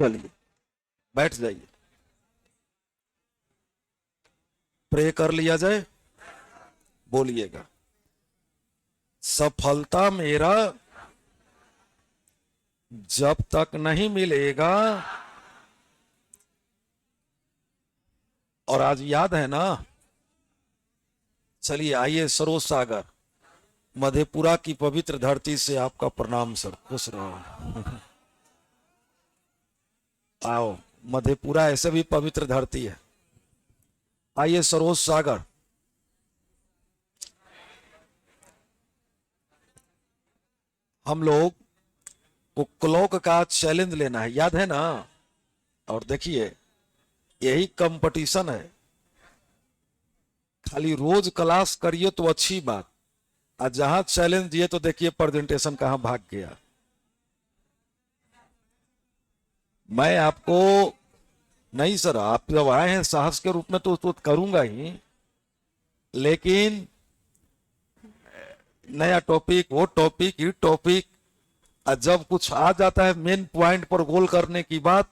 चलिए बैठ जाइए, प्रे कर लिया जाए। बोलिएगा, सफलता मेरा जब तक नहीं मिलेगा। और आज याद है ना। चलिए आइए, सरोज सागर मधेपुरा की पवित्र धरती से आपका प्रणाम सर, खुश रहो। आओ, मधेपुरा ऐसे भी पवित्र धरती है। आइए सरोज सागर, हम लोग को क्लॉक का चैलेंज लेना है, याद है ना। और देखिए, यही कंपटीशन है। खाली रोज क्लास करिए तो अच्छी बात, और जहां चैलेंज दिए तो देखिए प्रेजेंटेशन कहां भाग गया। मैं आपको नहीं सर, आप जब आए हैं साहस के रूप में तो करूंगा ही, लेकिन नया टॉपिक, वो टॉपिक, ये टॉपिक, और जब कुछ आ जाता है मेन पॉइंट पर गोल करने की बात,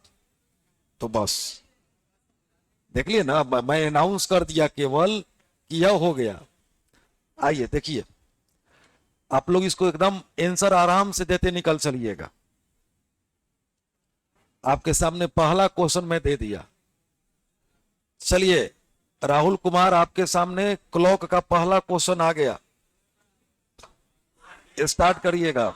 तो बस देख लिए ना, मैं अनाउंस कर दिया केवल कि यह हो गया। आइए देखिए, आप लोग इसको एकदम आंसर आराम से देते निकल चलिएगा। आपके सामने पहला क्वेश्चन मैं दे दिया। चलिए राहुल कुमार, आपके सामने क्लॉक का पहला क्वेश्चन आ गया, स्टार्ट करिएगा।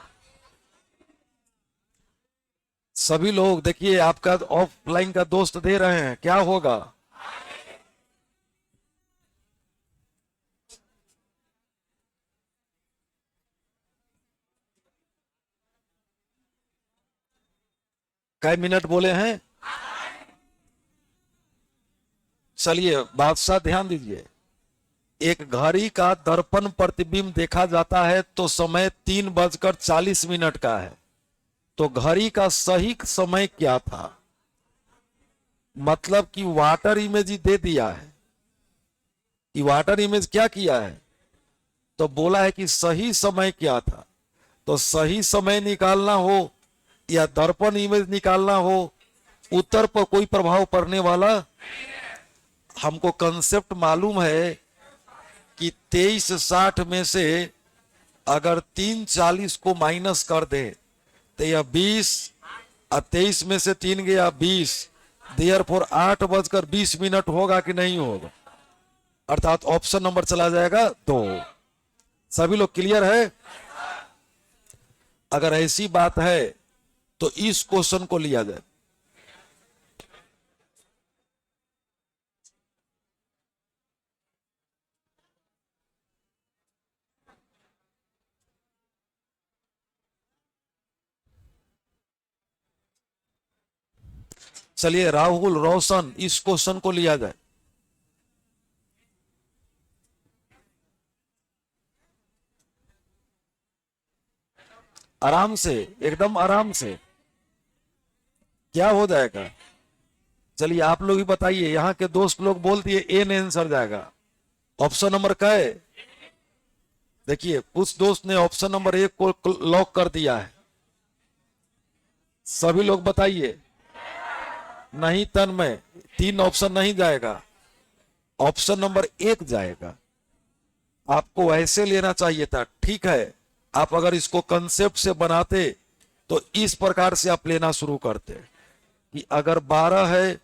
सभी लोग देखिए, आपका ऑफलाइन का दोस्त दे रहे हैं, क्या होगा। कई मिनट बोले हैं। चलिए बादशाह ध्यान दीजिए, एक घड़ी का दर्पण प्रतिबिंब देखा जाता है तो समय 3:40 का है, तो घड़ी का सही समय क्या था। मतलब कि वाटर इमेज ही दे दिया है, कि वाटर इमेज क्या किया है, तो बोला है कि सही समय क्या था। तो सही समय निकालना हो या दर्पण इमेज निकालना हो, उत्तर पर कोई प्रभाव पड़ने वाला। हमको कंसेप्ट मालूम है कि 23:60 में से अगर 3:40 को माइनस कर दे तो यह 20, और 23 में से 3 गया 20, देयरफॉर 8:20 होगा कि नहीं होगा, अर्थात ऑप्शन नंबर चला जाएगा 2। सभी लोग क्लियर है। अगर ऐसी बात है तो इस क्वेश्चन को लिया जाए। चलिए राहुल रोशन, इस क्वेश्चन को लिया जाए। आराम से, एकदम आराम से, क्या हो जाएगा। चलिए आप लोग ही बताइए, यहां के दोस्त लोग बोल दिए ए आंसर जाएगा। ऑप्शन नंबर क्या है। देखिए कुछ दोस्त ने ऑप्शन नंबर 1 को लॉक कर दिया है। सभी लोग बताइए। नहीं तन में 3 ऑप्शन नहीं जाएगा, ऑप्शन नंबर 1 जाएगा। आपको ऐसे लेना चाहिए था, ठीक है। आप अगर इसको कंसेप्ट से बनाते तो इस प्रकार से आप लेना शुरू करते कि अगर 12 है,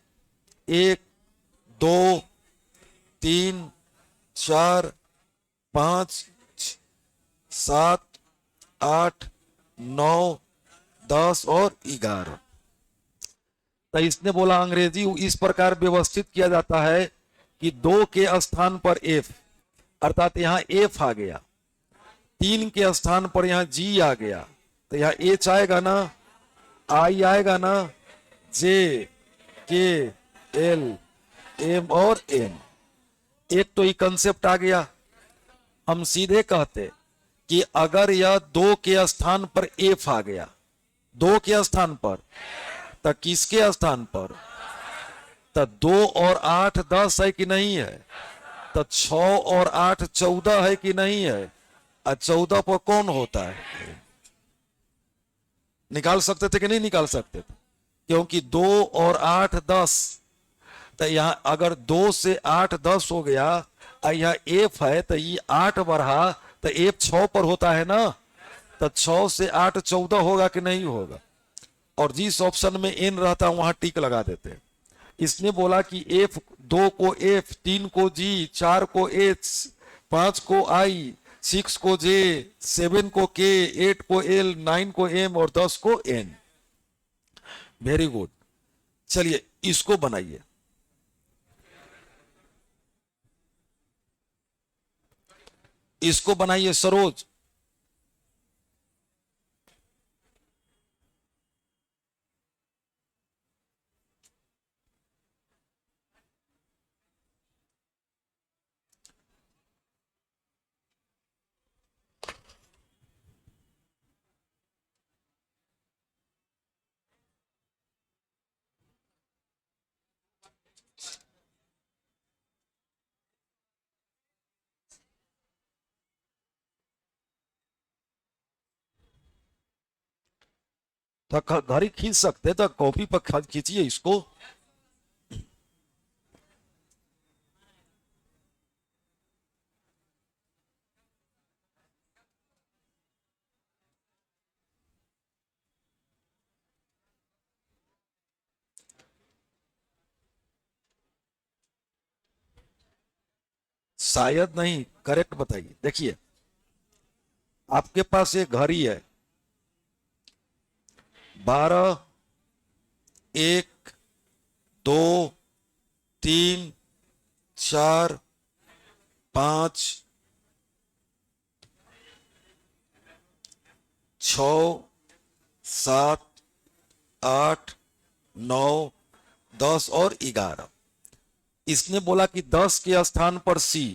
1 2 3 4 5 7 8 9 10 और 11। तो इसने बोला अंग्रेजी इस प्रकार व्यवस्थित किया जाता है कि 2 के स्थान पर एफ, अर्थात यहां एफ आ गया। 3 के स्थान पर यहां जी आ गया, तो यहां एच आएगा ना, आई आएगा ना, जे के एल एम और एन। एक तो ये कंसेप्ट आ गया। हम सीधे कहते कि अगर यह 2 के स्थान पर एफ आ गया, 2 के स्थान पर, तो किसके स्थान पर, तो 2 और 8 10 है कि नहीं है, तो 6 और 8 14 है कि नहीं है, और 14 पर कौन होता है। निकाल सकते थे कि नहीं निकाल सकते थे। क्योंकि 2 और 8 10, तो यहां अगर 2 से 8 10 हो गया और यहाँ एफ है तो ये 8 बढ़ा तो एफ 6 पर होता है ना, तो 6 से 8 14 होगा कि नहीं होगा। और जिस ऑप्शन में एन रहता वहां टिक लगा देते हैं। इसने बोला कि एफ 2 को एफ, 3 को जी, 4 को एच, 5 को आई, 6 को जे, 7 को के, 8 को एल, 9 को एम और 10 को एन। Very good. चलिए इसको बनाइए। इसको बनाइए सरोज। तो घर ही खींच सकते तो कॉपी पर खींचिए इसको। शायद नहीं, करेक्ट बताइए। देखिए आपके पास एक घड़ी है, 12, 1, 2, 3, 4, 5, 6, 7, 8, 9, 10 और 11। इसने बोला कि 10 के स्थान पर सी,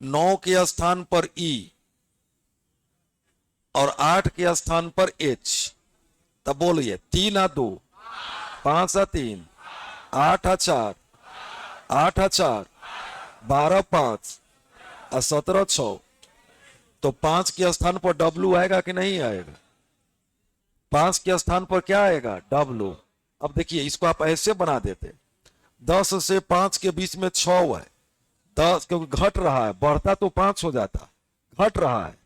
9 के स्थान पर ई और 8 के स्थान पर एच। तब बोलिए 3 आ 2, 5 आ 3, 8 आ 4, 8 आ 4, 12 5 और 17 6। तो 5 के स्थान पर डब्लू आएगा कि नहीं आएगा? 5 के स्थान पर क्या आएगा? डब्लू। अब देखिए इसको आप ऐसे बना देते, 10 से 5 के बीच में 6 है, 10 क्योंकि घट रहा है, बढ़ता तो 5 हो जाता, घट रहा है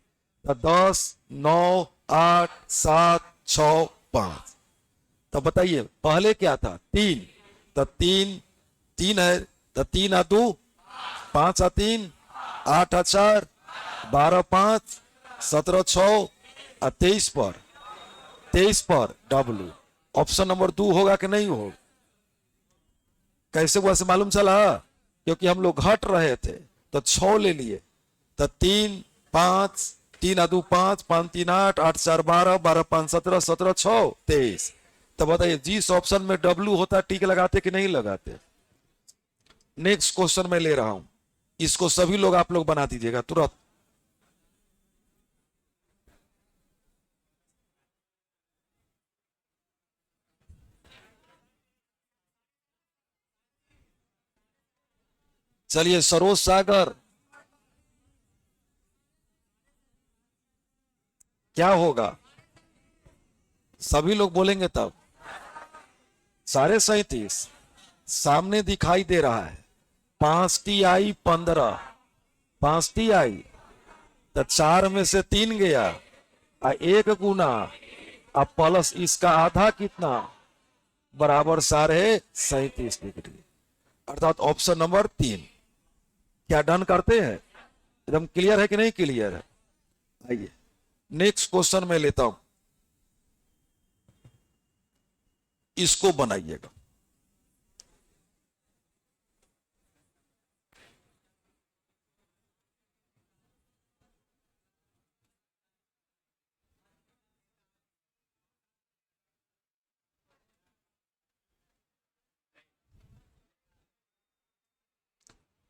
तो 10 9 8 7 6 5। तो बताइए पहले क्या था? 3, तो 3 है तो 3 आ 2, 5 आ 3, 8 आ 4, 12 5, 17 6 और 23 पर डब्लू। ऑप्शन नंबर 2 होगा कि नहीं होगा? कैसे वैसे मालूम चला? क्योंकि हम लोग घट रहे थे तो 6 ले लिए, तो 3 5, 3 आ 2 5, 5 3 8, 8 4 12, 12 5 17, 17 6 23। तो बताइए जिस ऑप्शन में डब्लू होता टिक लगाते कि नहीं लगाते? नेक्स्ट क्वेश्चन मैं ले रहा हूं, इसको सभी लोग आप लोग बना दीजिएगा तुरंत। चलिए सरोज सागर, क्या होगा? सभी लोग बोलेंगे तब। सारे 37 सामने दिखाई दे रहा है। 5 टी आई 15, 5 टी आई तो 4 में से 3 गया, 1 गुना अब प्लस इसका आधा कितना? बराबर 37.5 डिग्री, अर्थात ऑप्शन नंबर 3। क्या डन करते हैं? एकदम क्लियर है कि नहीं क्लियर है? आइए नेक्स्ट क्वेश्चन में लेता हूं, इसको बनाइएगा।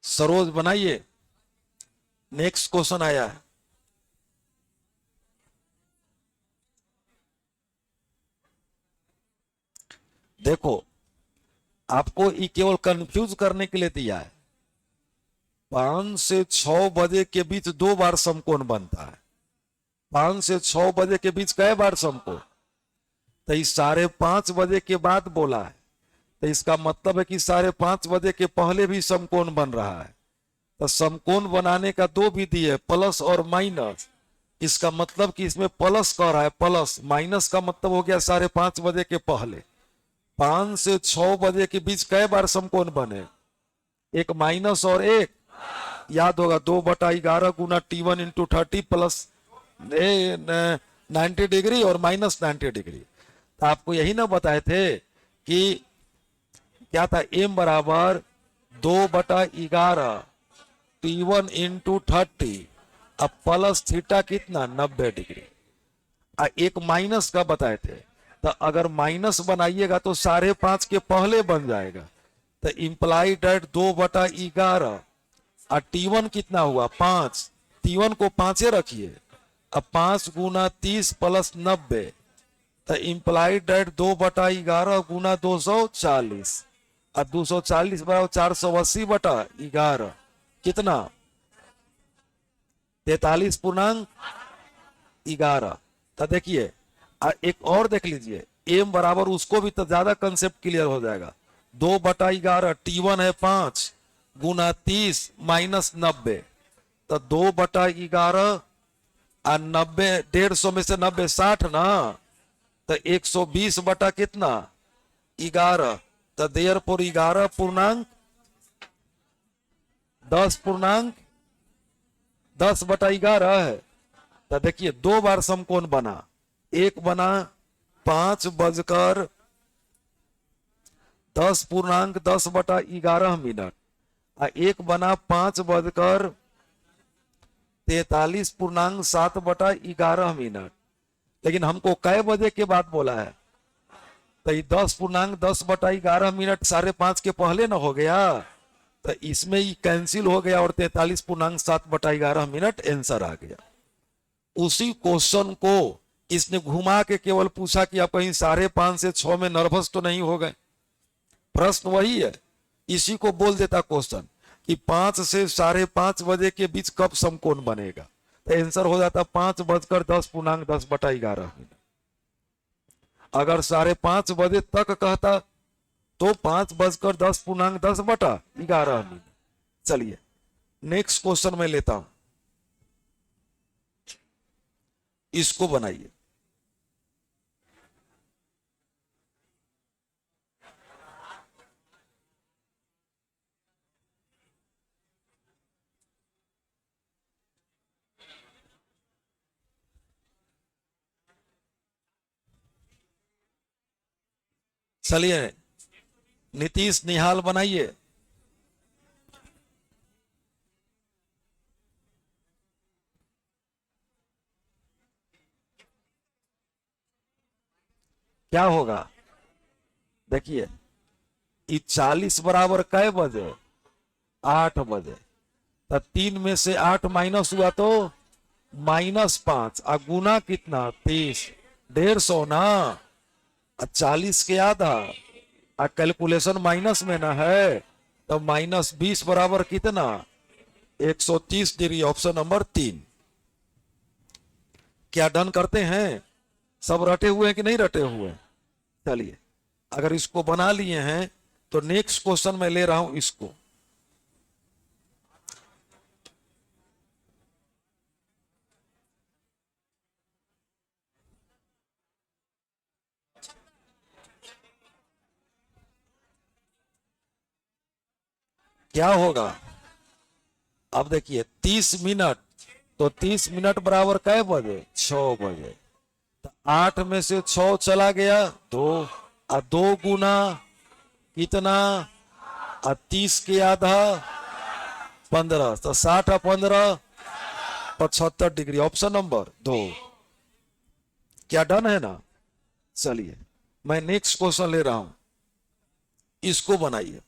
सरोज बनाइए, नेक्स्ट क्वेश्चन आया है। देखो आपको ये केवल कंफ्यूज करने के लिए दिया है। 5 से 6 बजे के बीच 2 बार समकोण बनता है। 5 से 6 बजे के बीच कई बार समकोण? तो इस 5:30 बजे के बाद बोला है, तो इसका मतलब है कि 5:30 बजे के पहले भी समकोण बन रहा है। तो समकोण बनाने का दो विधि है, प्लस और माइनस। इसका मतलब कि इसमें प्लस कर रहा है, प्लस। माइनस का मतलब हो गया 5:30 बजे के पहले। 5 से 6 बजे के बीच कई बार समकोण बने, एक माइनस और एक, याद होगा 2/11 गुना T1 इंटू 30 प्लस 90 डिग्री और माइनस 90 डिग्री। तो आपको यही ना बताए थे कि क्या था, m बराबर 2/11 T1 इंटू 30 अब प्लस थीटा कितना 90 डिग्री। एक माइनस का बताए थे, तो अगर माइनस बनाइएगा तो 5:30 के पहले बन जाएगा। तो इंप्लाई डेट 2/11 और T1 कितना हुआ 5, T1 को 5 रखिए। अब 5 गुना 30 प्लस 90, तो इंप्लाइड डेट 2/11 गुना 240 और 240 बराबर 480/11 कितना 43.11। तो देखिए एक और देख लीजिए, एम बराबर उसको भी तो ज्यादा कंसेप्ट क्लियर हो जाएगा। 2/11 T1 है 5 गुना 30 माइनस 90, तो 2/11 और 90, 150 में से 90 60 ना, तो 120 बटा कितना 11, तो देर पर 11 पूर्णांक 10/11 है। तो देखिए दो बार समकोण बना, एक बना 5:10.10/11 और एक बना 5:43.7/11। लेकिन हमको कै बजे के बाद बोला है, तो 10.10/11 5:30 के पहले ना हो गया, तो इसमें ही कैंसिल हो गया और 43.7/11 आंसर आ गया। उसी क्वेश्चन को इसने घुमा के केवल पूछा कि आप कहीं 5:30 से 6 में नर्वस तो नहीं हो गए। प्रश्न वही है, इसी को बोल देता क्वेश्चन कि 5 से 5:30 बजे के बीच कब समकोण बनेगा, तो आंसर हो जाता 5:10.10/11। अगर 5:30 बजे तक कहता तो 5:10.10/11। चलिए नेक्स्ट क्वेश्चन में लेता हूं, इसको बनाइए। चलिए नीतीश निहाल बनाइए। क्या होगा देखिए, 40 बराबर कै बजे 8 बजे, तो 3 में से 8 माइनस हुआ तो -5 और गुना कितना 30, 150 ना, 40 के आधा और कैलकुलेशन माइनस में ना है, तो -20 बराबर कितना 130 डिग्री। Option number 3। क्या डन करते हैं? सब रटे हुए हैं कि नहीं रटे हुए हैं? चलिए अगर इसको बना लिए हैं तो नेक्स्ट क्वेश्चन में ले रहा हूं इसको। क्या होगा अब देखिए, 30 मिनट, तो 30 मिनट बराबर कै बजे 6 बजे, तो 8 में से 6 चला गया 2 और 2 गुना कितना और 30 के आधा 15, तो 60 और 15 75 डिग्री। Option number 2। क्या डन है ना? चलिए मैं नेक्स्ट क्वेश्चन ले रहा हूं, इसको बनाइए।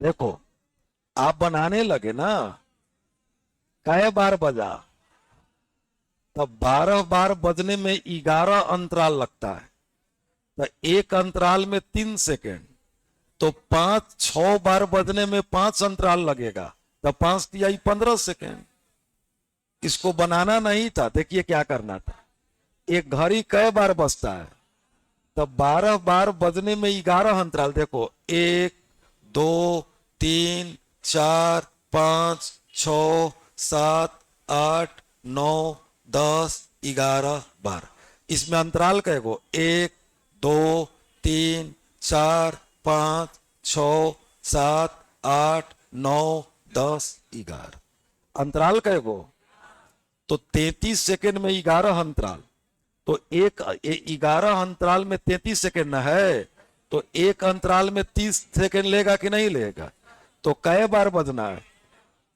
देखो, आप बनाने लगे ना, कै बार बजा, तब 12 बार बजने में 11 अंतराल लगता है। तो एक अंतराल में 3 सेकेंड, तो 5-6 बार बजने में 5 अंतराल लगेगा। तो 5 तिहाई 15 सेकेंड। इसको बनाना नहीं था, देखिए क्या करना था। एक घड़ी कै बार बजता है, तब 12 बार बजने में 11 अंतराल। देखो, 1, 2, 3, 4, 5, 6, 7, 8, 9, 10, 11 बार। इसमें अंतराल कैगो, 1, 2, 3, 4, 5, 6, 7, 8, 9, 10, 11। अंतराल कैगो, तो 33 सेकेंड में 11 अंतराल। तो 11 अंतराल में 33 सेकेंड न है, तो एक अंतराल में 30 सेकेंड लेगा कि नहीं लेगा। तो कै बार बजना है,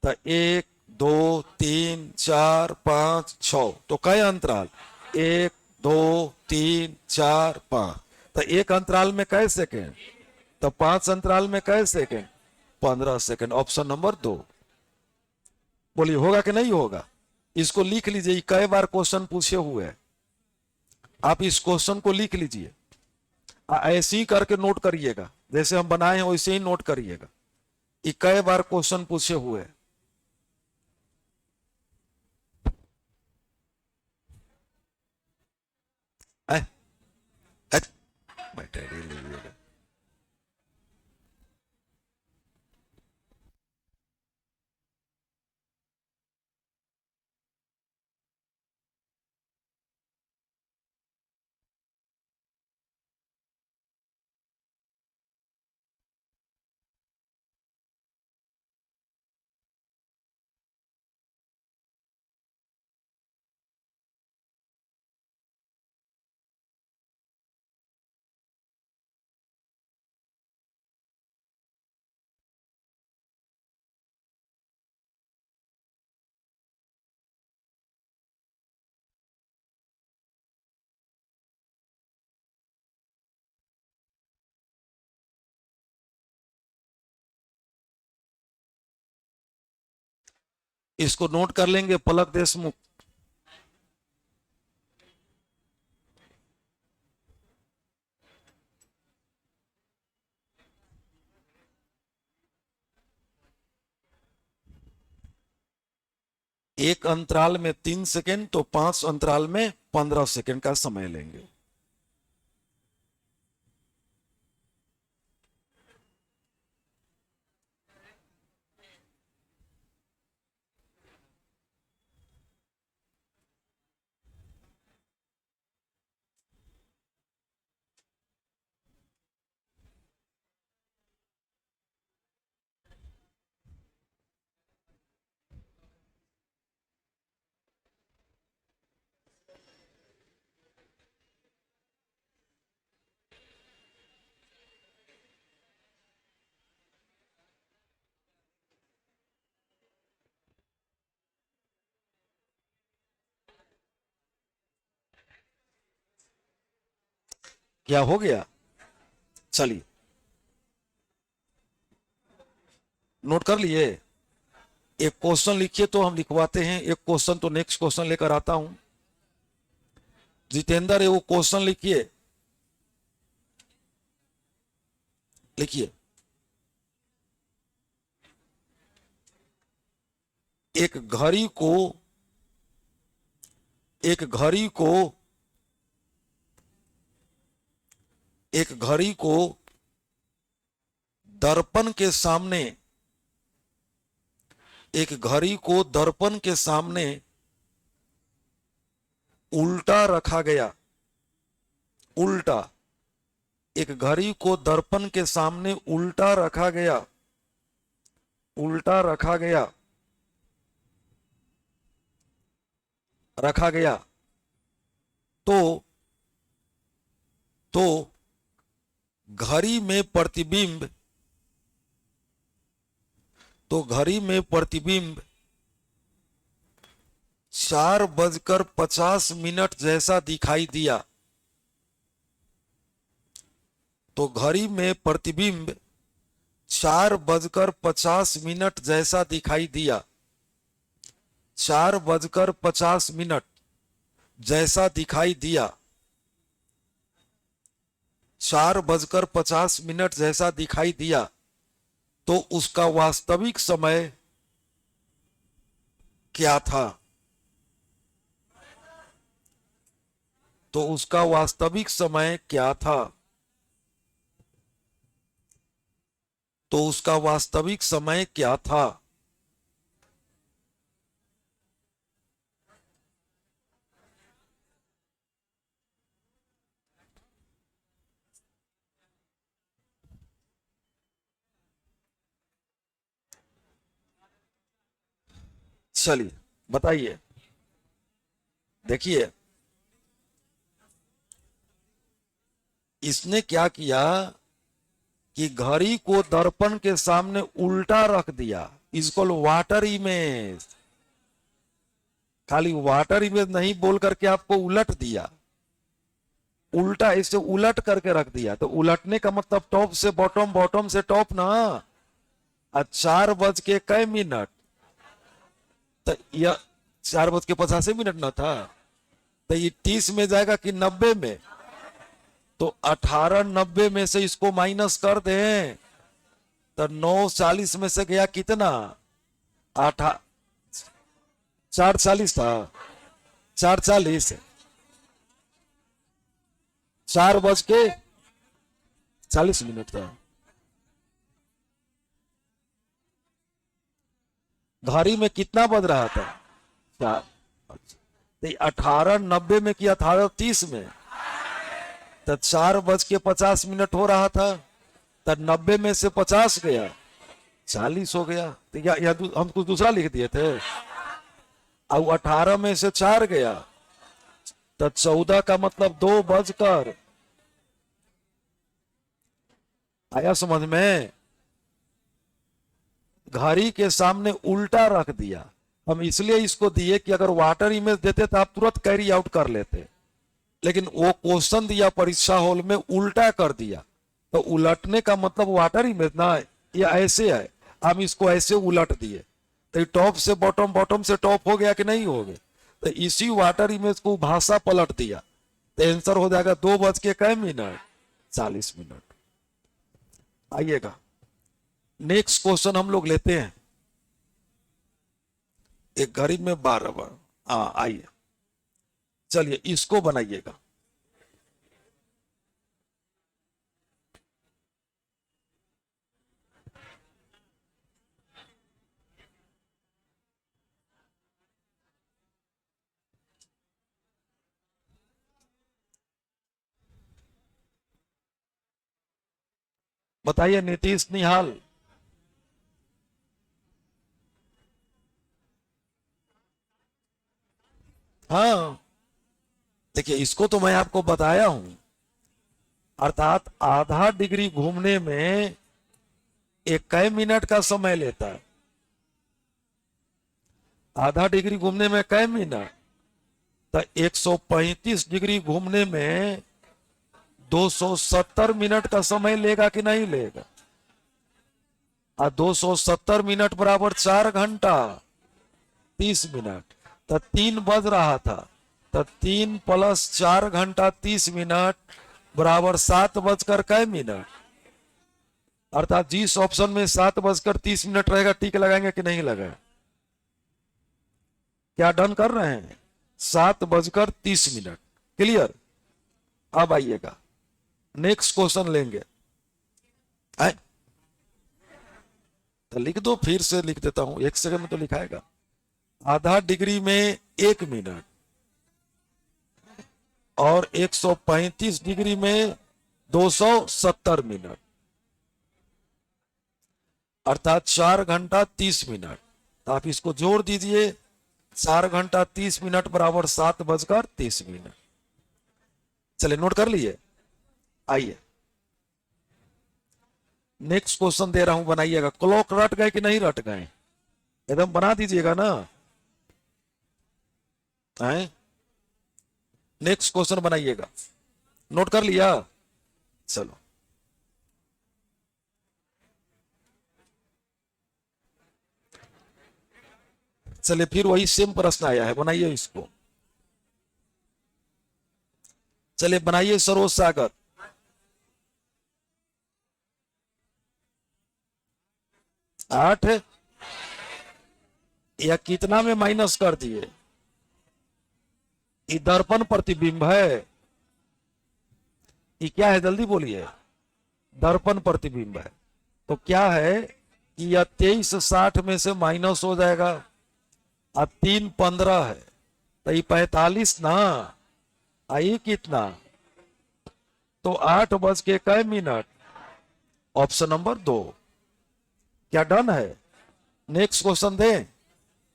तो 1, 2, 3, 4, 5, 6, तो कै अंतराल, 1, 2, 3, 4, 5। तो एक अंतराल में कै सेकेंड, तो 5 अंतराल में कै सेकेंड, 15 सेकेंड। Option number 2। बोलिए होगा कि नहीं होगा। इसको लिख लीजिए, कई बार क्वेश्चन पूछे हुए हैं। आप इस क्वेश्चन को लिख लीजिए, ऐसे ही करके नोट करिएगा, जैसे हम बनाए हैं वैसे ही नोट करिएगा। ये कई बार क्वेश्चन पूछे हुए हैं। बैठे लीजिएगा। इसको नोट कर लेंगे, पलक देशमुख। एक अंतराल में 3 सेकेंड, तो 5 अंतराल में 15 सेकेंड का समय लेंगे। क्या हो गया, चलिए नोट कर लिए। एक क्वेश्चन लिखिए तो हम लिखवाते हैं, एक क्वेश्चन तो नेक्स्ट क्वेश्चन लेकर आता हूं। जितेंद्र, वो क्वेश्चन लिखिए, लिखिए। एक घड़ी को एक घड़ी को एक घड़ी को दर्पण के सामने एक घड़ी को दर्पण के सामने उल्टा रखा गया। उल्टा, एक घड़ी को दर्पण के सामने उल्टा रखा गया। उल्टा रखा गया, रखा गया। तो तो घड़ी में प्रतिबिंब तो घड़ी में प्रतिबिंब 4:50 जैसा दिखाई दिया। तो घड़ी में प्रतिबिंब 4:50 जैसा दिखाई दिया, 4:50 जैसा दिखाई दिया, 4:50 जैसा दिखाई दिया, तो उसका वास्तविक समय क्या था? तो उसका वास्तविक समय क्या था? तो उसका वास्तविक समय क्या था? चलिए बताइए। देखिए, इसने क्या किया कि घड़ी को दर्पण के सामने उल्टा रख दिया। इसको वाटर इमेज, खाली वाटर इमेज नहीं बोल करके आपको उलट दिया, उल्टा इसे उलट करके रख दिया। तो उलटने का मतलब टॉप से बॉटम, बॉटम से टॉप ना। 4:50 तो यह 4:85 ना था, तो ये 30 में जाएगा कि 90 में? तो 18 90 में से इसको माइनस कर दें तो 9:40 में से गया कितना? 4:40 था, 4:40, 4:40 था। घड़ी में कितना बज रहा था? 4। तो 18 90 में कि 18 30 में? तो 4:50 हो रहा था, तो 90 में से 50 गया, 40 हो गया। तो या हम कुछ दूसरा लिख दिए थे। अब 18 में से 4 गया, तो 14 का मतलब 2 बजकर। आया समझ में? घड़ी के सामने उल्टा रख दिया। हम इसलिए इसको दिए कि अगर वाटर इमेज देते तो आप तुरंत कैरी आउट कर लेते, लेकिन वो क्वेश्चन दिया परीक्षा हॉल में उल्टा कर दिया। तो उलटने का मतलब वाटर इमेज ना, ये ऐसे है, हम इसको ऐसे उलट दिए, तो टॉप से बॉटम, बॉटम से टॉप हो गया कि नहीं हो गया? तो इसी वाटर इमेज को भाषा पलट दिया, तो आंसर हो जाएगा 2:40। आइएगा, नेक्स्ट क्वेश्चन हम लोग लेते हैं। एक घड़ी में 12 बार। हाँ आइए, चलिए इसको बनाइएगा। बताइए नीतीश निहाल। हाँ, देखिए इसको तो मैं आपको बताया हूं, अर्थात आधा डिग्री घूमने में 1 मिनट का समय लेता है। आधा डिग्री घूमने में कै मिनट? तो 135 डिग्री घूमने में 270 मिनट का समय लेगा कि नहीं लेगा? और 270 मिनट बराबर 4 घंटा 30 मिनट। तो 3 बज रहा था, तो 3 + 4 घंटा 30 मिनट बराबर 7 बजकर कै मिनट। अर्थात जिस ऑप्शन में 7:30 रहेगा टिक लगाएंगे कि नहीं लगाए? क्या डन कर रहे हैं? 7:30। क्लियर? अब आइएगा, नेक्स्ट क्वेश्चन लेंगे। आए? तो लिख दो, फिर से लिख देता हूं, 1 सेकंड में तो लिखाएगा। आधा डिग्री में 1 मिनट और 135 डिग्री में 270 मिनट, अर्थात 4 घंटा 30 मिनट। तो आप इसको जोड़ दीजिए, 4 घंटा 30 मिनट बराबर 7:30। चलिए नोट कर लिए। आइए, नेक्स्ट क्वेश्चन दे रहा हूं, बनाइएगा। क्लॉक रट गए कि नहीं रट गए? एकदम बना दीजिएगा ना। नेक्स्ट क्वेश्चन बनाइएगा, नोट कर लिया? चलो, चलिए फिर वही सेम प्रश्न आया है, बनाइए इसको। चलिए बनाइए सरोज सागर। 8 या कितना में माइनस कर दिए? ये दर्पण प्रतिबिंब है। ये क्या है जल्दी बोलिए? दर्पण प्रतिबिंब है। तो क्या है कि यह 2360 में से माइनस हो जाएगा, और 315 है, तो ये 45 ना। आई कितना? तो 8 बज के कै मिनट। Option number 2। क्या डन है? नेक्स्ट क्वेश्चन दें,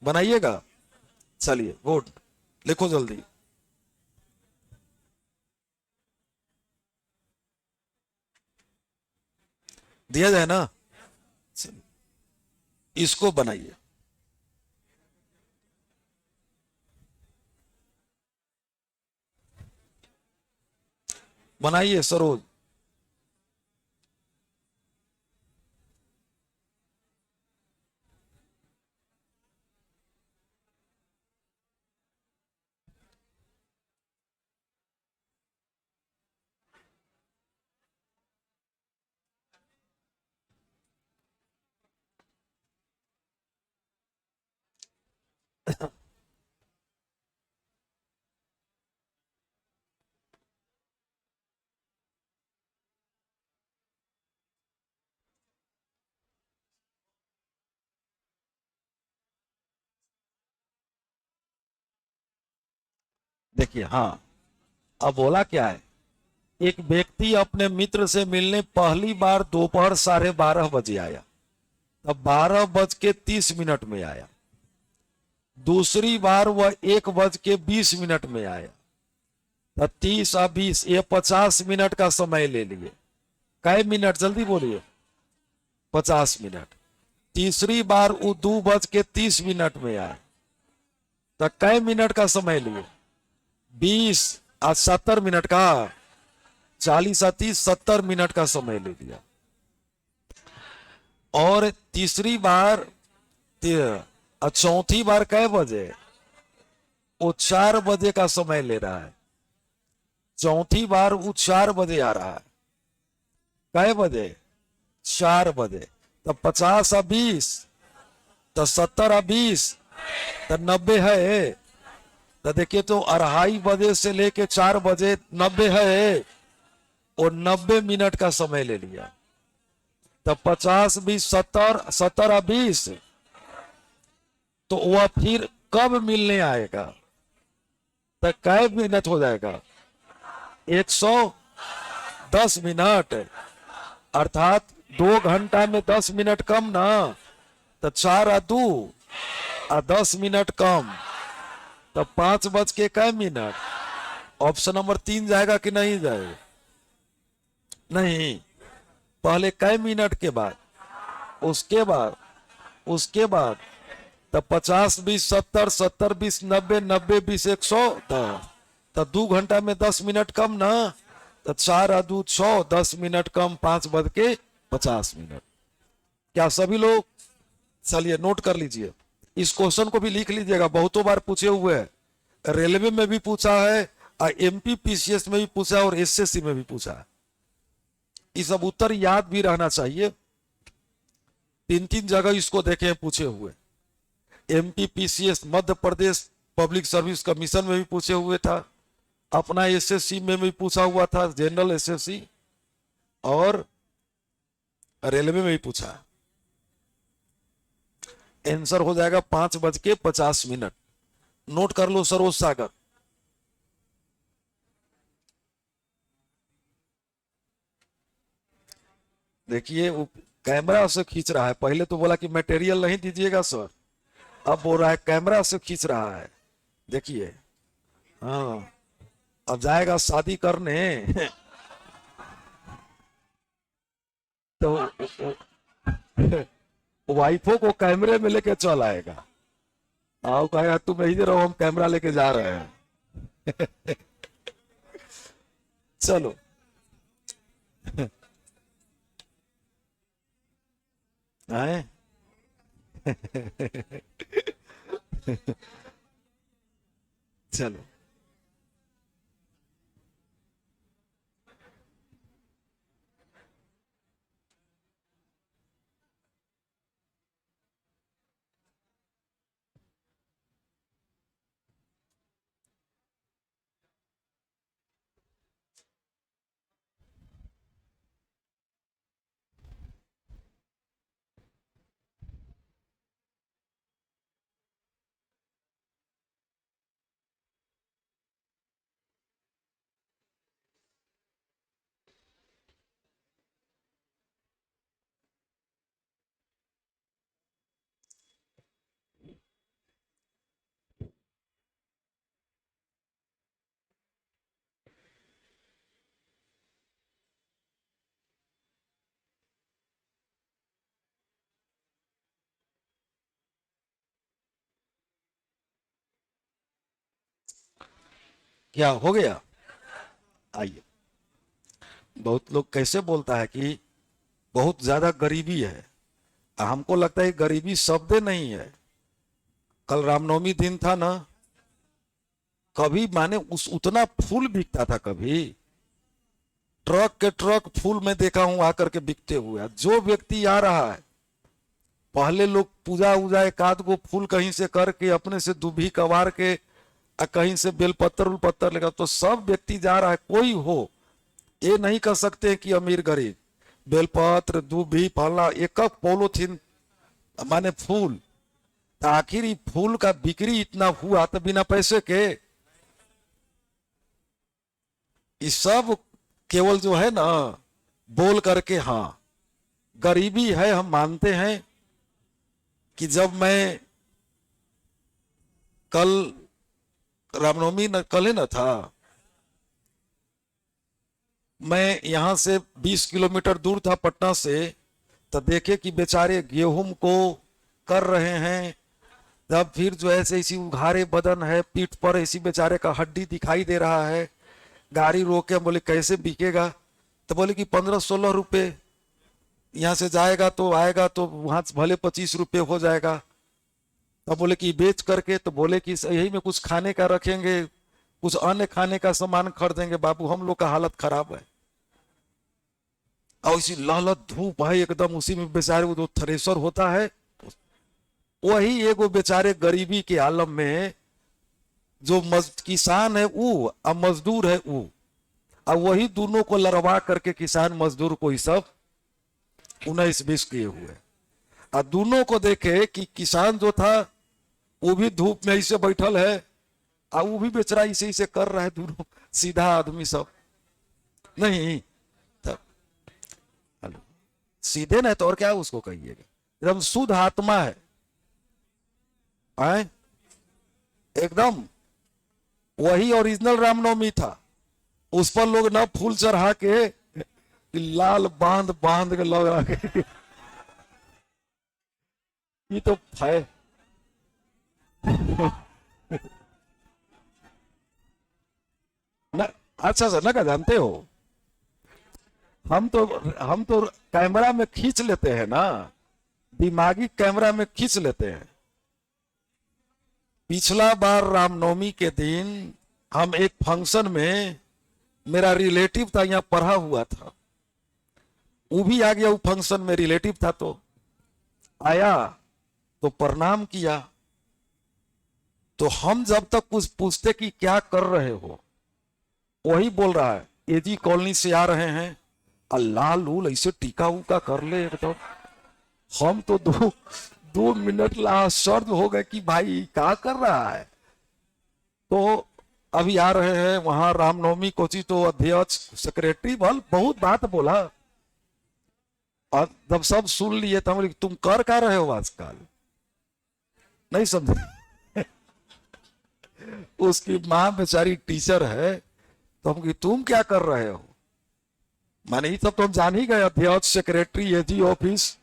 बनाइएगा। चलिए गुड, लिखो जल्दी। दिया जाए ना? चलिए, इसको बनाइए। बनाइए सरोज। देखिए, हाँ, अब बोला क्या है? एक व्यक्ति अपने मित्र से मिलने पहली बार दोपहर 12:30 बजे आया, तब 12 बज के 30 मिनट में आया। दूसरी बार वह 1 बज के 20 मिनट में आया, तब 30 और 20, ये 50 मिनट का समय ले लिए। कै मिनट जल्दी बोलिए? 50 मिनट। तीसरी बार वो 2 बज के 30 मिनट में आए, तो कै मिनट का समय लिए? 20 और 70 मिनट का, 40 और 30, 70 मिनट का समय ले लिया। और तीसरी बार और चौथी बार कै बजे? वो 4 बजे का समय ले रहा है। चौथी बार वो 4 बजे आ रहा है। कै बजे? 4 बजे। तब 50 और 20, तो 70 और 20, तो 90 है। तो देखिए, तो 2:30 बजे से लेके 4 बजे 90 है, और 90 मिनट का समय ले लिया। तब 50, 20, 70, 70 और 20, तो वह फिर कब मिलने आएगा? तो कै मिनट हो जाएगा? 110 मिनट। अर्थात 2 घंटा में 10 मिनट कम ना, तो 4 और 2 और 10 मिनट कम, तब 5 बज के कै मिनट। ऑप्शन नंबर 3 जाएगा कि नहीं जाएगा? नहीं, पहले कै मिनट के बाद, उसके बाद, उसके बाद, तब 50, 20, 70, 70, 20, 90, 90, 20, 110, तब 2 घंटा में 10 मिनट कम ना, तो 4 और 2 6, 10 मिनट कम, 5 बज के 50 मिनट। क्या सभी लोग? चलिए नोट कर लीजिए, इस क्वेश्चन को भी लिख लीजिएगा, बहुतों बार पूछे हुए हैं। रेलवे में भी पूछा है, और एमपी पीसीएस में भी पूछा है, और एसएससी में भी पूछा है। ये सब उत्तर याद भी रहना चाहिए। 3 3 जगह इसको देखे पूछे हुए। MP PCS Madhya Pradesh public service commission में भी पूछे हुए था, अपना एसएससी में भी पूछा हुआ था, जनरल एसएससी, और रेलवे में भी पूछा। आंसर हो जाएगा 5 बज के 50 मिनट। नोट कर लो सरोज सागर। देखिए, वो कैमरा से खींच रहा है। पहले तो बोला कि मटेरियल नहीं दीजिएगा सर, अब बोल रहा है कैमरा से खींच रहा है। देखिए, हाँ, अब जाएगा शादी करने तो वाइफों को कैमरे में लेके चल आएगा। आओ, कहेगा तुम यही रहो, हम कैमरा लेके जा रहे हैं। चलो। हैं? चलो, क्या हो गया? आइए, बहुत लोग कैसे बोलता है कि बहुत ज्यादा गरीबी है। हमको लगता है गरीबी शब्द नहीं है। कल रामनवमी दिन था ना, कभी माने उस उतना फूल बिकता था, कभी ट्रक के ट्रक फूल में देखा हूं आकर के बिकते हुए। जो व्यक्ति आ रहा है, पहले लोग पूजा उजा एक आध गो फूल कहीं से करके अपने से दुभी कवार के कहीं से बेलपत्तर उलपत्तर लेकर, तो सब व्यक्ति जा रहा है। कोई हो, ये नहीं कर सकते कि अमीर गरीब, बेलपत्र दुभी फलना एक पॉलोथीन माने फूल। तो आखिर ये फूल का बिक्री इतना हुआ तो बिना पैसे के, ये सब केवल जो है ना बोल करके। हाँ, गरीबी है, हम मानते हैं कि जब मैं कल रामनवमी न कल है ना था, मैं यहां से 20 किलोमीटर दूर था पटना से, तो देखे कि बेचारे गेहूं को कर रहे हैं। तब फिर जो ऐसे इसी उघारे बदन है, पीठ पर इसी बेचारे का हड्डी दिखाई दे रहा है। गाड़ी रोके, बोले कैसे बिकेगा? तो बोले कि 15-16 रुपए यहाँ से जाएगा तो आएगा तो वहां भले 25 रुपए हो जाएगा। तब बोले कि बेच करके, तो बोले कि यही में कुछ खाने का रखेंगे, कुछ अन्य खाने का सामान खरीदेंगे। बाबू हम लोग का हालत खराब है, और इसी लहलत धूप है एकदम, उसी में बेचारे वो थ्रेसर होता है, वही एगो बेचारे गरीबी के आलम में जो किसान है वो और मजदूर है वो, और वही दोनों को लड़वा करके किसान मजदूर को ही सब 19-20 किए हुए। और दोनों को देखे कि किसान जो था वो भी धूप में ऐसे बैठल है, और वो भी बेचारा इसे इसे कर रहा है, दोनों सीधा आदमी सब नहीं। तब हेलो, सीधे नहीं तो और क्या उसको कहिएगा, एकदम शुद्ध आत्मा है, आए? एकदम वही ओरिजिनल रामनवमी था। उस पर लोग ना फूल चढ़ा के लाल बांध बांध के लग रहा के ये तो है। ना, अच्छा सर, ना क्या जानते हो, हम तो कैमरा में खींच लेते हैं ना, दिमागी कैमरा में खींच लेते हैं। पिछला बार रामनवमी के दिन हम एक फंक्शन में, मेरा रिलेटिव था यहाँ पढ़ा हुआ था, वो भी आ गया। वो फंक्शन में रिलेटिव था तो आया, तो प्रणाम किया। तो हम जब तक कुछ पूछते कि क्या कर रहे हो, वही बोल रहा है एजी कॉलोनी से आ रहे हैं, अल्लाह लूल ऐसे टीका उका कर ले एकदम। हम तो 2 मिनट आश्चर्य हो गए कि भाई क्या कर रहा है। तो अभी आ रहे हैं वहां रामनवमी कोची, तो अध्यक्ष सेक्रेटरी भल बहुत बात बोला, और जब सब सुन लिए तो हम, तुम कर क्या रहे हो आजकल, नहीं समझे। उसकी माँ बेचारी टीचर है, तो हम तुम क्या कर रहे हो, माने ये सब तो हम जान ही गए, अध्यक्ष सेक्रेटरी एजी ऑफिस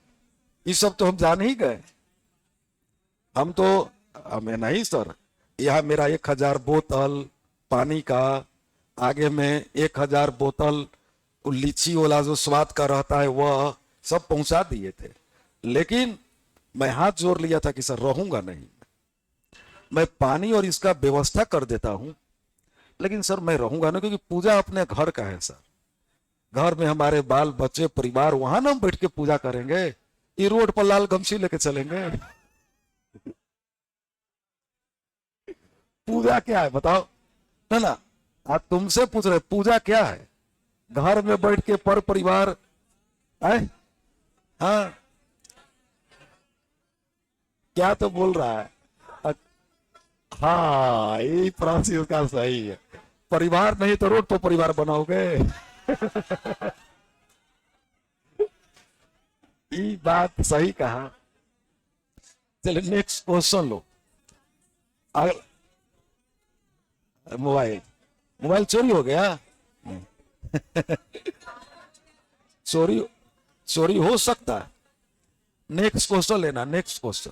ये सब तो हम जान ही गए। हम तो हमें नहीं सर, यह मेरा 1000 बोतल पानी का, आगे में 1000 बोतल लीची वाला जो स्वाद का रहता है वह सब पहुंचा दिए थे। लेकिन मैं हाथ जोड़ लिया था कि सर रहूंगा नहीं। मैं पानी और इसका व्यवस्था कर देता हूं, लेकिन सर मैं रहूंगा ना, क्योंकि पूजा अपने घर का है सर। घर में हमारे बाल बच्चे परिवार, वहां ना हम बैठ के पूजा करेंगे, ये रोड पर लाल गमछी लेके चलेंगे? पूजा क्या है बताओ? है ना? आज तुमसे पूछ रहे पूजा क्या है? घर में बैठ के पर परिवार है। हाँ, क्या तो बोल रहा है? अ- हाँ, ये फ्रांसिस का सही है। परिवार नहीं तो रोड पर परिवार बनाओगे। ये बात सही कहा। चलिए नेक्स्ट क्वेश्चन लो। अगला, मोबाइल मोबाइल चोरी हो गया? चोरी चोरी हो सकता है। नेक्स्ट क्वेश्चन लेना, नेक्स्ट क्वेश्चन।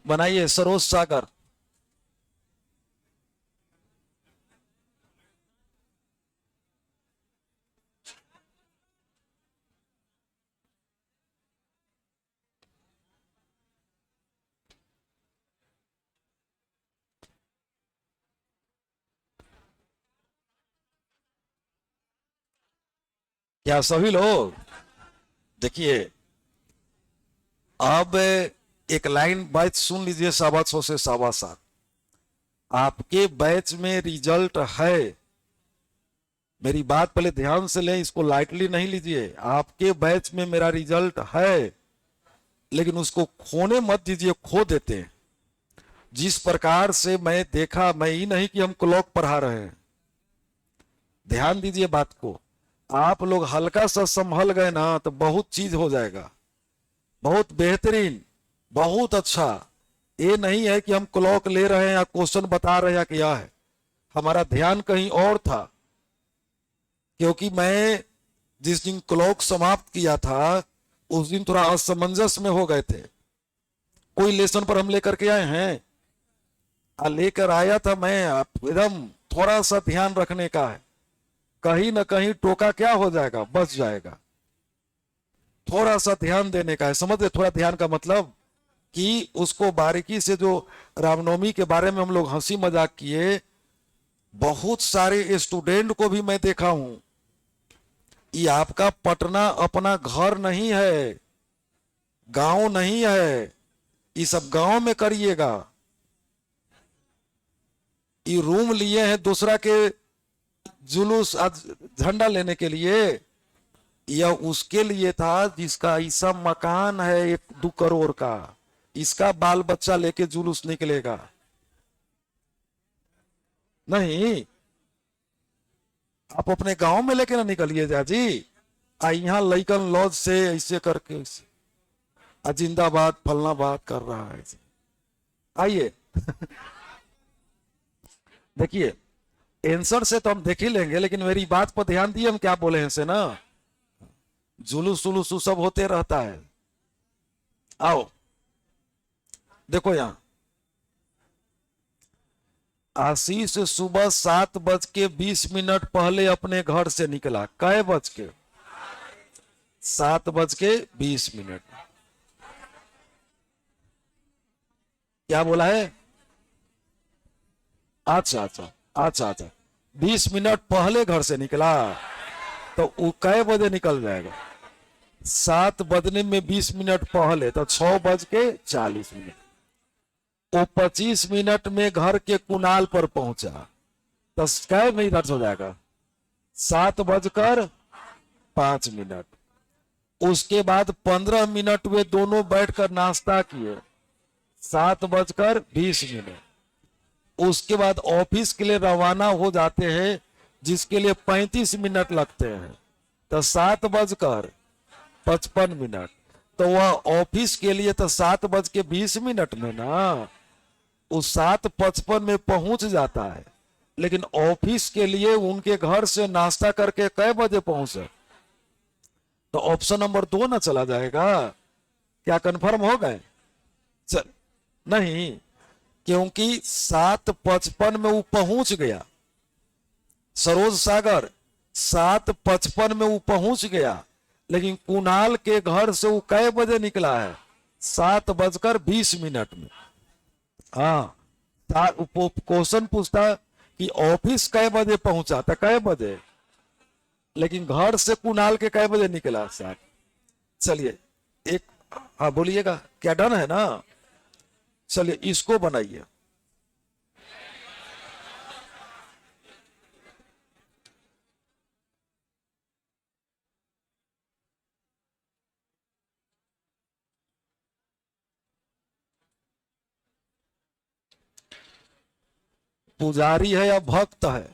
बनाइए सरोज सागर। क्या सभी लोग? देखिए, अब एक लाइन बैच सुन लीजिए, 750 से 7.25। आपके बैच में रिजल्ट है, मेरी बात पहले ध्यान से लें, इसको लाइटली नहीं लीजिए। आपके बैच में मेरा रिजल्ट है, लेकिन उसको खोने मत दीजिए, खो देते हैं। जिस प्रकार से मैं देखा, मैं ही नहीं कि हम क्लॉक पढ़ा रहे हैं, ध्यान दीजिए बात को। आप लोग हल्का सा संभल गए ना तो बहुत चीज हो जाएगा, बहुत बेहतरीन, बहुत अच्छा। ये नहीं है कि हम क्लॉक ले रहे हैं या क्वेश्चन बता रहे हैं या क्या है, हमारा ध्यान कहीं और था। क्योंकि मैं जिस दिन क्लॉक समाप्त किया था उस दिन थोड़ा असमंजस में हो गए थे। कोई लेसन पर हम लेकर के आए हैं, लेकर आया था मैं, एकदम थोड़ा सा ध्यान रखने का है, कहीं ना कहीं टोका क्या हो जाएगा, बच जाएगा। थोड़ा सा ध्यान देने का है, समझ गए? थोड़ा ध्यान का मतलब कि उसको बारीकी से, जो रामनवमी के बारे में हम लोग हंसी मजाक किए, बहुत सारे स्टूडेंट को भी मैं देखा हूं। ये आपका पटना अपना घर नहीं है, गांव नहीं है, ये सब गांव में करिएगा। ये रूम लिए हैं दूसरा के जुलूस आज झंडा लेने के लिए, यह उसके लिए था जिसका ऐसा मकान है 1-2 करोड़ का, इसका बाल बच्चा लेके जुलूस निकलेगा नहीं। आप अपने गांव में लेके ना निकलिए जाजी। यहाँ लइकन लॉज से ऐसे करके जिंदाबाद फलना बात कर रहा है। आइए। देखिए, आंसर से तो हम देख ही लेंगे, लेकिन मेरी बात पर ध्यान दिए, हम क्या बोले हैं से ना, जुलूस उलूस सब होते रहता है। आओ देखो, यहां आशीष सुबह 7:20 पहले अपने घर से निकला। कै बज के? 7:20। क्या बोला है? अच्छा अच्छा अच्छा अच्छा, 20 मिनट पहले घर से निकला, तो वो कै बजे निकल जाएगा? 7 बजने में 20 मिनट पहले, तो 6:40। वो 25 मिनट में घर के कुनाल पर पहुंचा, तो कै मिनट हो जाएगा? 7:05। उसके बाद 15 मिनट वे दोनों बैठकर नाश्ता किए, 7:20। उसके बाद ऑफिस के लिए रवाना हो जाते हैं, जिसके लिए 35 मिनट लगते हैं, तो 7:55। तो वह ऑफिस के लिए तो 7:20 में ना उस 7:55 में पहुंच जाता है, लेकिन ऑफिस के लिए उनके घर से नाश्ता करके कै बजे पहुंचे, तो ऑप्शन नंबर 2 ना चला जाएगा। क्या कंफर्म हो गए? चल नहीं, क्योंकि 7:55 में वो पहुंच गया, सरोज सागर 7:55 में वो पहुंच गया, लेकिन कुणाल के घर से वो कै बजे निकला है? 7:20 में। हाँ, क्वेश्चन पूछता कि ऑफिस कै बजे पहुंचा था, कै बजे, लेकिन घर से कुणाल के कै बजे निकला? 7। चलिए एक, हाँ बोलिएगा, क्या डन है ना? चलिए इसको बनाइए। पुजारी है या भक्त है?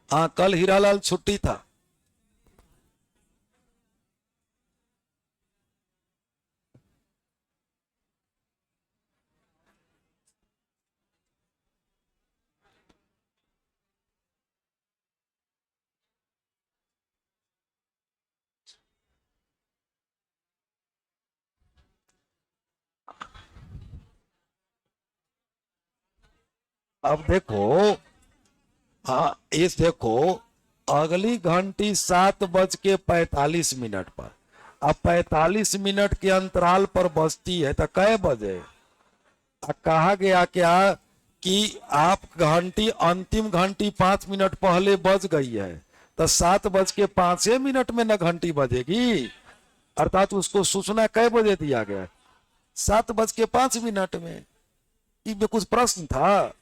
हाँ, कल हीरालाल छुट्टी था। अब देखो, हाँ इस देखो, अगली घंटी 7:45 पर, अब 45 मिनट के अंतराल पर बजती है तो कै बजे? कहा गया क्या कि आप घंटी, अंतिम घंटी 5 मिनट पहले बज गई है, तो 7:05 में न घंटी बजेगी, अर्थात उसको सूचना कै बजे दिया गया? 7:05 में। इसमें कुछ प्रश्न था?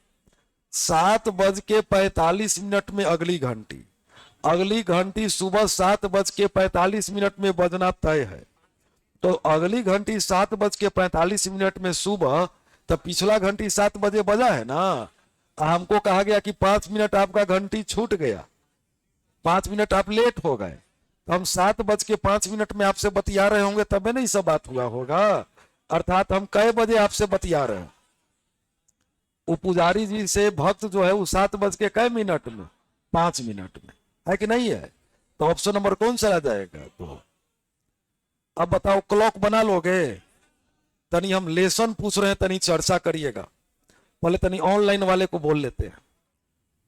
7:45 में अगली घंटी, अगली घंटी सुबह 7:45 में बजना तय है, तो अगली घंटी 7:45 में सुबह, तो पिछला घंटी 7 बजे बजा है ना। हमको कहा गया कि 5 मिनट आपका घंटी छूट गया, 5 मिनट आप लेट हो गए, तो हम 7:05 में आपसे बतिया रहे होंगे, तबे नहीं सब बात हुआ होगा। अर्थात हम कै बजे आपसे बतिया रहे हैं? वो पुजारी जी से भक्त जो है वो 7:05 में, 5 मिनट में, है कि नहीं है? तो ऑप्शन नंबर कौन चला जाएगा? तो अब बताओ, क्लॉक बना लोगे? तनी हम लेसन पूछ रहे हैं, तनी चर्चा करिएगा। पहले तनी ऑनलाइन वाले को बोल लेते हैं।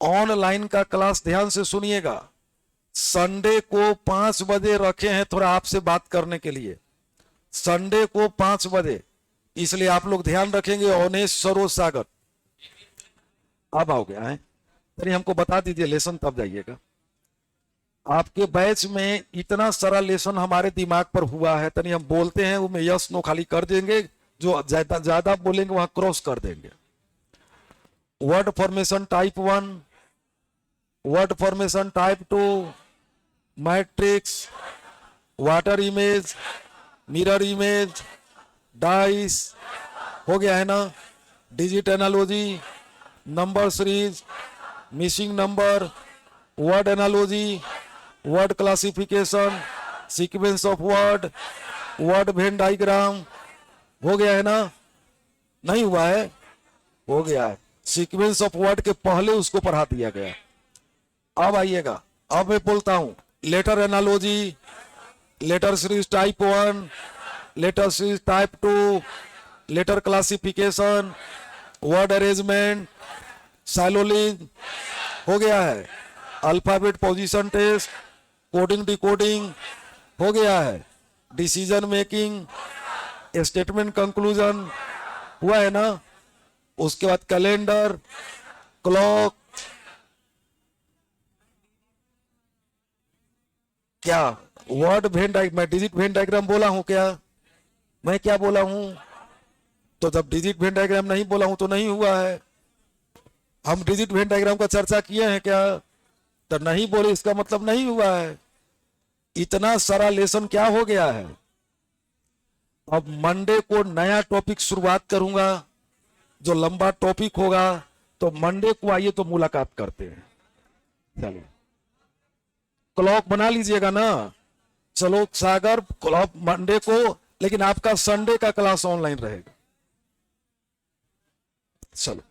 ऑनलाइन का क्लास ध्यान से सुनिएगा। संडे को 5 बजे रखे हैं थोड़ा आपसे बात करने के लिए, संडे को 5 बजे, इसलिए आप लोग ध्यान रखेंगे। ऑनेस्ट सरोज सागर अब आओ गया है, तनी हमको बता दीजिए लेसन, तब जाइएगा। आपके बैच में इतना सारा लेसन हमारे दिमाग पर हुआ है, तनी हम बोलते हैं वो में यस नो खाली कर देंगे, जो ज्यादा ज्यादा बोलेंगे वहां क्रॉस कर देंगे। Word formation type 1, word formation type 2, matrix, water image, mirror image, dice, हो गया है ना, digit analogy, number series, missing number, word analogy, word classification, sequence of word, word Venn diagram, हो गया है ना? नहीं हुआ है? हो गया है। सीक्वेंस ऑफ वर्ड के पहले उसको पढ़ा दिया गया। अब आइएगा, अब मैं बोलता हूं letter analogy, letter series type 1, letter series type 2, letter classification, word arrangement, syllogism, हो गया है। Alphabet position test, coding decoding, हो गया है। डिसीजन मेकिंग, स्टेटमेंट कंक्लूजन, हुआ है ना? उसके बाद कैलेंडर, क्लॉक, क्या वर्ड वेन डायग्राम, मैं डिजिट वेन डायग्राम बोला हूं क्या? मैं क्या बोला हूं? तो जब डिजिट वेन डायग्राम नहीं बोला हूं तो नहीं हुआ है। हम डिजिट वेन डायग्राम का चर्चा किए हैं क्या? तो नहीं बोले, इसका मतलब नहीं हुआ है। इतना सारा लेसन क्या हो गया है। अब मंडे को नया टॉपिक शुरुआत करूंगा, जो लंबा टॉपिक होगा, तो मंडे को आइए तो मुलाकात करते हैं। चलिए क्लॉक बना लीजिएगा ना। चलो सागर, क्लॉक मंडे को, लेकिन आपका संडे का क्लास ऑनलाइन रहेगा। चलो